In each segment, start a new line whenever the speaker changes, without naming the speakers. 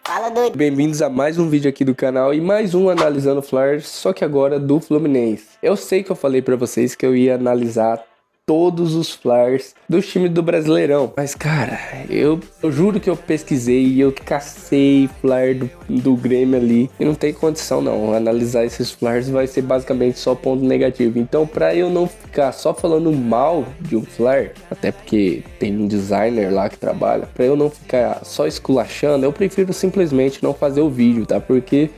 Fala, doido.
Bem-vindos a mais um vídeo aqui do canal e mais um analisando flyers, só que agora do Fluminense. Eu sei que eu falei pra vocês que eu ia analisar todos os flyers dos times do Brasileirão, mas cara, eu juro que eu pesquisei e eu cacei flyer do Grêmio ali e não tem condição não. Analisar esses flyers vai ser basicamente só ponto negativo. Então, pra eu não ficar só falando mal de um flyer, até porque tem um designer lá que trabalha, pra eu não ficar só esculachando, eu prefiro simplesmente não fazer o vídeo, tá? Porque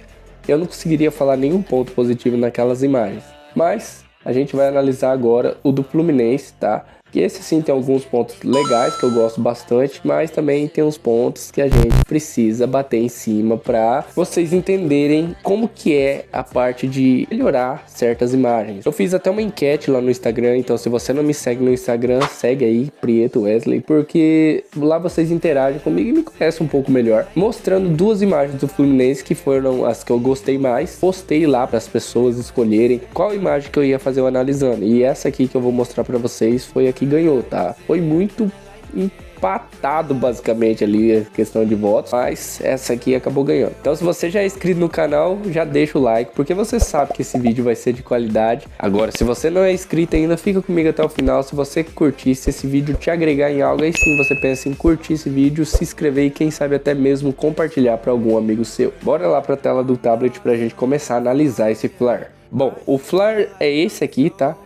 eu não conseguiria falar nenhum ponto positivo naquelas imagens. Mas a gente vai analisar agora o do Fluminense, tá? Que esse sim tem alguns pontos legais que eu gosto bastante, mas também tem uns pontos que a gente precisa bater em cima para vocês entenderem como que é a parte de melhorar certas imagens. Eu fiz até uma enquete lá no Instagram, então se você não me segue no Instagram, segue aí, Prieto Wesley, porque lá vocês interagem comigo e me conhecem um pouco melhor, mostrando duas imagens do Fluminense que foram as que eu gostei mais. Postei lá para as pessoas escolherem qual imagem que eu ia fazer o analisando, e essa aqui que eu vou mostrar para vocês foi a que ganhou, tá? Foi muito empatado basicamente ali a questão de votos, mas essa aqui acabou ganhando. Então se você já é inscrito no canal, já deixa o like, porque você sabe que esse vídeo vai ser de qualidade. Agora, se você não é inscrito ainda, fica comigo até o final. Se você curtir, se esse vídeo te agregar em algo, aí sim você pensa em curtir esse vídeo, se inscrever e quem sabe até mesmo compartilhar para algum amigo seu. Bora lá para a tela do tablet pra gente começar a analisar esse flyer. Bom, o flyer é esse aqui, tá?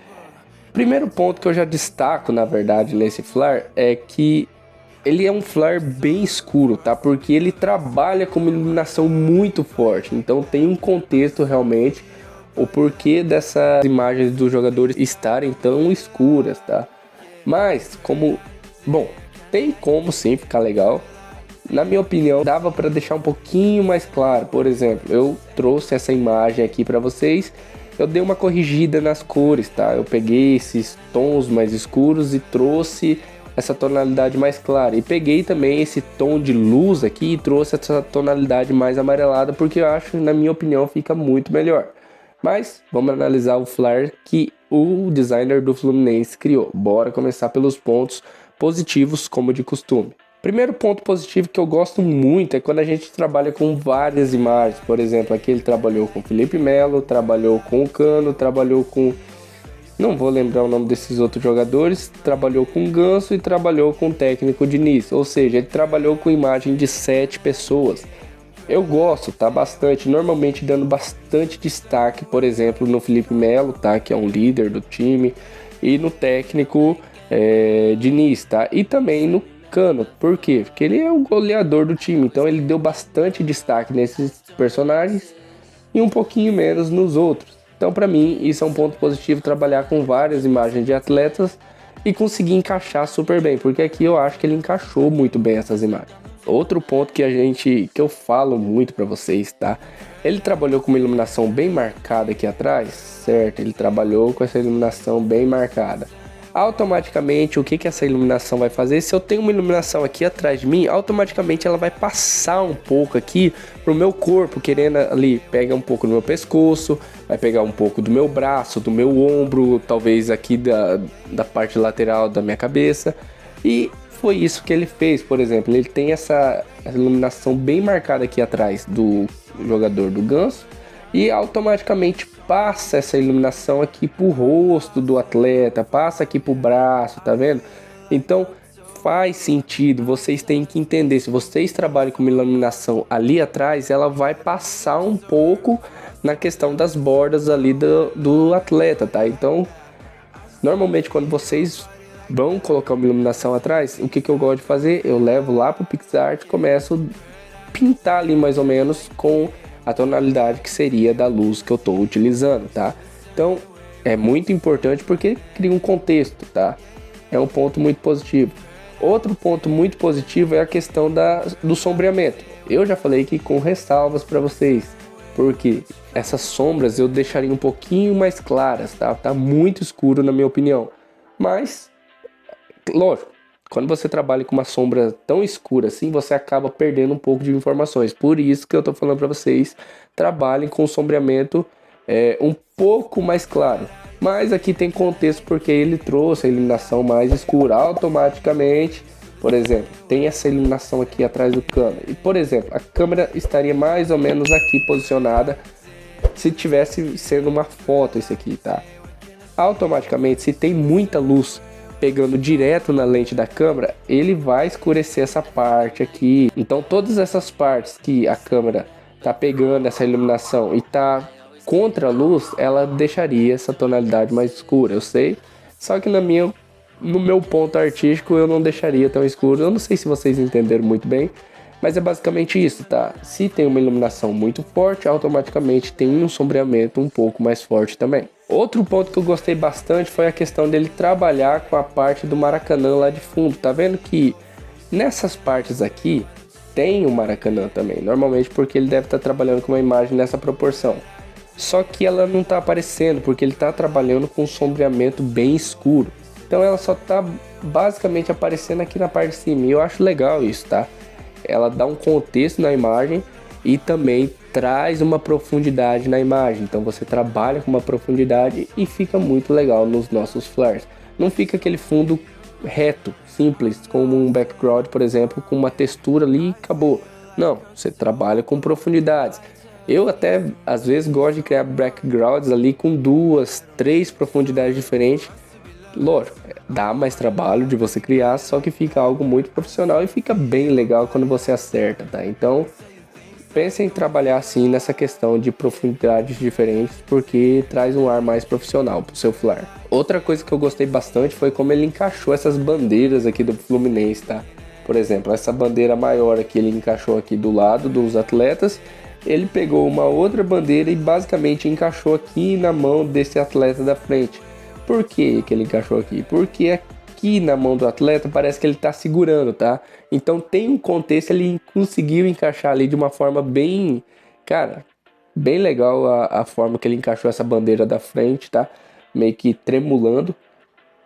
Primeiro ponto que eu já destaco, na verdade, nesse flyer é que ele é um flyer bem escuro, tá? Porque ele trabalha com uma iluminação muito forte. Então tem um contexto realmente, o porquê dessas imagens dos jogadores estarem tão escuras, tá? Mas, bom, tem como sim ficar legal. Na minha opinião, dava para deixar um pouquinho mais claro. Por exemplo, eu trouxe essa imagem aqui para vocês. Eu dei uma corrigida nas cores, tá? Eu peguei esses tons mais escuros e trouxe essa tonalidade mais clara. E peguei também esse tom de luz aqui e trouxe essa tonalidade mais amarelada, porque eu acho, na minha opinião, fica muito melhor. Mas vamos analisar o flyer que o designer do Fluminense criou. Bora começar pelos pontos positivos, como de costume. Primeiro ponto positivo que eu gosto muito é quando a gente trabalha com várias imagens. Por exemplo, aqui ele trabalhou com Felipe Melo, trabalhou com o Cano, trabalhou com... não vou lembrar o nome desses outros jogadores. Trabalhou com o Ganso e trabalhou com o técnico Diniz. Ou seja, ele trabalhou com imagem de 7 pessoas. Eu gosto, tá? Bastante. Normalmente dando bastante destaque, por exemplo, no Felipe Melo, tá? Que é um líder do time. E no técnico Diniz, tá? E também no Cano. Por quê? Porque ele é o goleador do time, então ele deu bastante destaque nesses personagens e um pouquinho menos nos outros. Então, para mim, isso é um ponto positivo, trabalhar com várias imagens de atletas e conseguir encaixar super bem, porque aqui eu acho que ele encaixou muito bem essas imagens. Outro ponto que eu falo muito para vocês, tá? Ele trabalhou com uma iluminação bem marcada aqui atrás, certo? Ele trabalhou com essa iluminação bem marcada. Automaticamente, o que essa iluminação vai fazer? Se eu tenho uma iluminação aqui atrás de mim, automaticamente ela vai passar um pouco aqui pro meu corpo, querendo ali, pega um pouco do meu pescoço, vai pegar um pouco do meu braço, do meu ombro, talvez aqui da parte lateral da minha cabeça. E foi isso que ele fez, por exemplo, ele tem essa iluminação bem marcada aqui atrás do jogador do Ganso e automaticamente passa essa iluminação aqui pro rosto do atleta, passa aqui pro braço, tá vendo? Então faz sentido, vocês têm que entender, se vocês trabalham com uma iluminação ali atrás, ela vai passar um pouco na questão das bordas ali do atleta, tá? Então, normalmente quando vocês vão colocar uma iluminação atrás, o que eu gosto de fazer? Eu levo lá pro PixArt, começo a pintar ali mais ou menos com a tonalidade que seria da luz que eu estou utilizando, tá? Então, é muito importante porque cria um contexto, tá? É um ponto muito positivo. Outro ponto muito positivo é a questão do sombreamento. Eu já falei aqui com ressalvas para vocês, porque essas sombras eu deixaria um pouquinho mais claras, tá? Tá muito escuro na minha opinião. Mas, lógico, quando você trabalha com uma sombra tão escura assim, você acaba perdendo um pouco de informações. Por isso que eu tô falando para vocês, trabalhem com sombreamento um pouco mais claro. Mas aqui tem contexto porque ele trouxe a iluminação mais escura. Automaticamente Por exemplo, tem essa iluminação aqui atrás do câmera. E, por exemplo, a câmera estaria mais ou menos aqui posicionada se tivesse sendo uma foto isso aqui, tá? Automaticamente, se tem muita luz pegando direto na lente da câmera, ele vai escurecer essa parte aqui. Então, todas essas partes que a câmera tá pegando essa iluminação e tá contra a luz, ela deixaria essa tonalidade mais escura, eu sei. Só que no meu ponto artístico eu não deixaria tão escuro. Eu não sei se vocês entenderam muito bem, mas é basicamente isso, tá? Se tem uma iluminação muito forte, automaticamente tem um sombreamento um pouco mais forte também. Outro ponto que eu gostei bastante foi a questão dele trabalhar com a parte do Maracanã lá de fundo. Tá vendo que nessas partes aqui tem o Maracanã também, normalmente porque ele deve estar trabalhando com uma imagem nessa proporção. Só que ela não está aparecendo porque ele está trabalhando com um sombreamento bem escuro. Então ela só está basicamente aparecendo aqui na parte de cima. E eu acho legal isso, tá? Ela dá um contexto na imagem e também traz uma profundidade na imagem. Então você trabalha com uma profundidade e fica muito legal nos nossos flares. Não fica aquele fundo reto, simples, como um background, por exemplo, com uma textura ali e acabou. Não, você trabalha com profundidades. Eu até às vezes gosto de criar backgrounds ali com 2, 3 profundidades diferentes. Lógico, dá mais trabalho de você criar, só que fica algo muito profissional e fica bem legal quando você acerta, tá? Então, pense em trabalhar assim nessa questão de profundidades diferentes, porque traz um ar mais profissional pro seu flar. Outra coisa que eu gostei bastante foi como ele encaixou essas bandeiras aqui do Fluminense, tá? Por exemplo, essa bandeira maior aqui ele encaixou aqui do lado dos atletas. Ele pegou uma outra bandeira e basicamente encaixou aqui na mão desse atleta da frente. Por que ele encaixou aqui? Porque aqui na mão do atleta parece que ele está segurando, tá? Então tem um contexto, ele conseguiu encaixar ali de uma forma bem, cara, bem legal a forma que ele encaixou essa bandeira da frente, tá? Meio que tremulando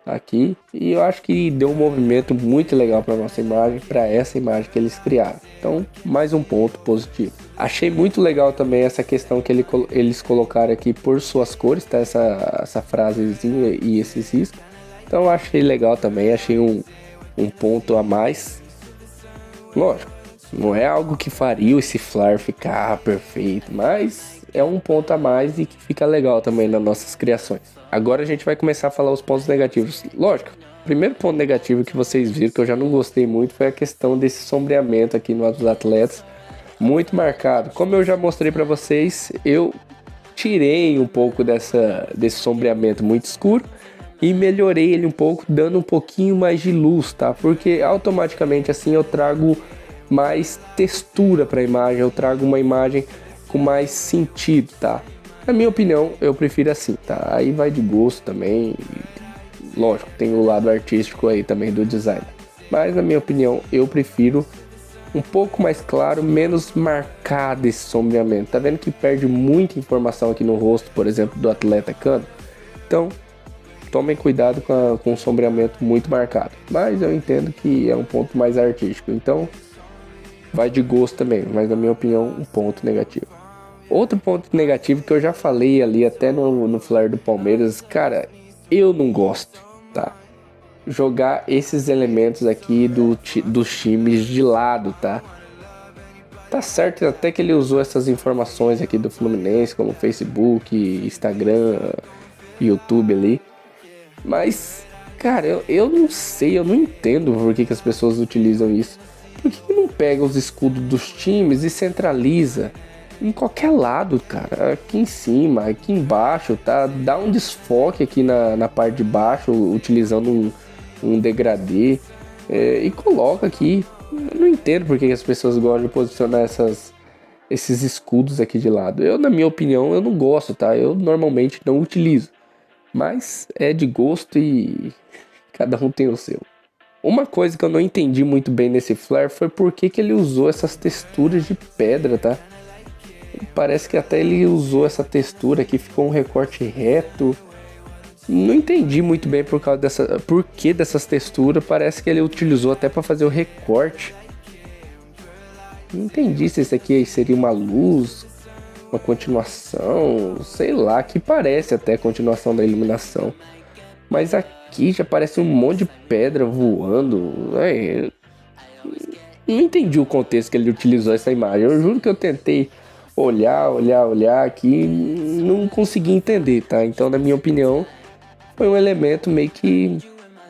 aqui, e eu acho que deu um movimento muito legal para nossa imagem, para essa imagem que eles criaram. Então, mais um ponto positivo. Achei muito legal também essa questão que eles colocaram aqui por suas cores, tá? Essa frasezinha e esses riscos. Então, eu achei legal também, achei um ponto a mais. Lógico, não é algo que faria esse flare ficar perfeito, mas é um ponto a mais e que fica legal também nas nossas criações. Agora a gente vai começar a falar os pontos negativos. Lógico, o primeiro ponto negativo que vocês viram, que eu já não gostei muito, foi a questão desse sombreamento aqui nos atletas, muito marcado. Como eu já mostrei para vocês, eu tirei um pouco desse sombreamento muito escuro e melhorei ele um pouco, dando um pouquinho mais de luz, tá? Porque automaticamente assim eu trago mais textura para a imagem, eu trago uma imagem com mais sentido, tá? Na minha opinião, eu prefiro assim, tá? Aí vai de gosto também. Lógico, tem o lado artístico aí também do design. Mas na minha opinião, eu prefiro um pouco mais claro, menos marcado esse sombreamento. Tá vendo que perde muita informação aqui no rosto, por exemplo, do atleta Cano? Então, tomem cuidado com o sombreamento muito marcado. Mas eu entendo que é um ponto mais artístico. Então, vai de gosto também. Mas na minha opinião, um ponto negativo. Outro ponto negativo que eu já falei ali até no flare do Palmeiras, cara, eu não gosto, tá? Jogar esses elementos aqui dos times de lado, tá? Tá certo até que ele usou essas informações aqui do Fluminense, como Facebook, Instagram, YouTube ali. Mas, cara, eu não sei, eu não entendo por que as pessoas utilizam isso. Por que não pega os escudos dos times e centraliza em qualquer lado, cara? Aqui em cima, aqui embaixo, tá? Dá um desfoque aqui na parte de baixo, utilizando um degradê, e coloca aqui. Eu não entendo por que as pessoas gostam de posicionar esses escudos aqui de lado. Eu, na minha opinião, eu não gosto, tá? Eu normalmente não utilizo. Mas é de gosto e cada um tem o seu. Uma coisa que eu não entendi muito bem nesse flare foi por que ele usou essas texturas de pedra, tá? Parece que até ele usou essa textura aqui, ficou um recorte reto. Não entendi muito bem por que dessas texturas. Parece que ele utilizou até para fazer o recorte. Não entendi se esse aqui seria uma luz, uma continuação, sei lá, que parece até continuação da iluminação. Mas aqui já parece um monte de pedra voando. não entendi o contexto que ele utilizou essa imagem. Eu juro que eu tentei olhar aqui e não consegui entender, tá? Então, na minha opinião, foi um elemento meio que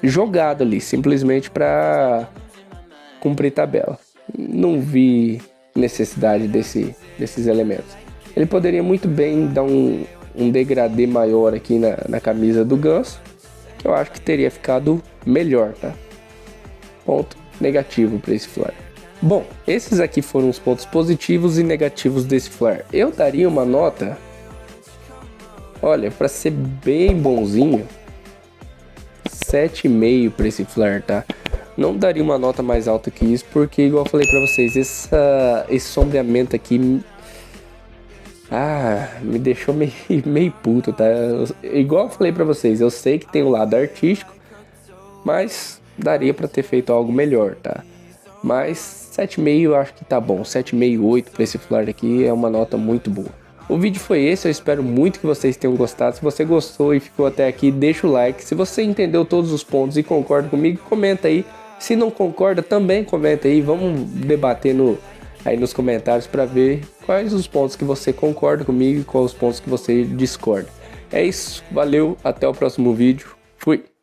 jogado ali, simplesmente para cumprir tabela. Não vi necessidade desses elementos. Ele poderia muito bem dar um degradê maior aqui na camisa do Ganso, que eu acho que teria ficado melhor, tá? Ponto negativo para esse flare. Bom, esses aqui foram os pontos positivos e negativos desse flare. Eu daria uma nota, olha, para ser bem bonzinho, 7,5 para esse flare, tá? Não daria uma nota mais alta que isso, porque igual eu falei para vocês, esse sombreamento aqui me deixou meio puto, tá? Igual eu falei para vocês, eu sei que tem um lado artístico, mas daria para ter feito algo melhor, tá? Mas 7,5 eu acho que tá bom. 7,5, 8 para esse flare aqui é uma nota muito boa. O vídeo foi esse, eu espero muito que vocês tenham gostado. Se você gostou e ficou até aqui, deixa o like. Se você entendeu todos os pontos e concorda comigo, comenta aí. Se não concorda, também comenta aí. Vamos debater aí nos comentários para ver quais os pontos que você concorda comigo e quais os pontos que você discorda. É isso, valeu, até o próximo vídeo. Fui!